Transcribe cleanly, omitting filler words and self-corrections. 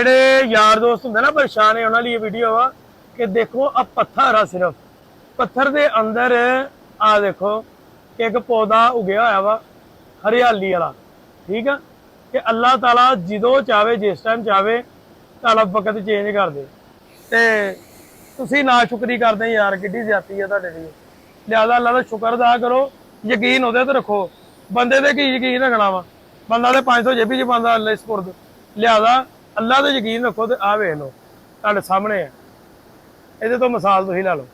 ਜਿਹੜੇ ਯਾਰ ਦੋਸਤ ਹੁੰਦੇ ਨਾ ਪਰੇਸ਼ਾਨ ਹੈ ਉਹਨਾਂ ਲਈ ਇਹ ਵੀਡੀਓ ਵਾ ਕਿ ਦੇਖੋ ਆ ਪੱਥਰ ਆ, ਸਿਰਫ ਪੱਥਰ ਦੇ ਅੰਦਰ ਆ ਦੇਖੋ ਕਿ ਇੱਕ ਪੌਦਾ ਉਗਿਆ ਹੋਇਆ ਵਾ ਹਰਿਆਲੀ ਵਾਲਾ। ਠੀਕ ਆ ਕਿ ਅੱਲਾਹ ਤਾਲਾ ਜਦੋਂ ਚਾਵੇ ਜਿਸ ਟਾਈਮ ਚਾਵੇ ਤੁਹਾਡਾ ਵਕਤ ਚੇਂਜ ਕਰ ਦੇ। ਤੇ ਤੁਸੀਂ ਨਾ ਸ਼ੁਕਰੀ ਕਰਦੇ ਯਾਰ, ਕਿੱਡੀ ਜ਼ਿਆਦਤੀ ਆ ਤੁਹਾਡੇ ਲਈ। ਲਿਹਾਜ਼ਾ ਅੱਲਾਹ ਦਾ ਸ਼ੁਕਰ ਅਦਾ ਕਰੋ, ਯਕੀਨ ਉਹਦੇ ਤੇ ਰੱਖੋ। ਬੰਦੇ ਤੇ ਕੀ ਯਕੀਨ ਰੱਖਣਾ ਵਾ, ਬੰਦਾ ਤੇ 500 ਜੇਬੀ ਚ ਪਾਉਂਦਾ ਅੱਲਾ ਸਪੁਰਦ। ਲਿਹਾਜ਼ਾ ਅੱਲਾਹ ਤੇ ਯਕੀਨ ਰੱਖੋ। ਤੇ ਆ ਵੇਖ ਲਓ ਤੁਹਾਡੇ ਸਾਹਮਣੇ ਹੈ, ਇਹਦੇ ਤੋਂ ਮਿਸਾਲ ਤੁਸੀਂ ਲਾ ਲਓ।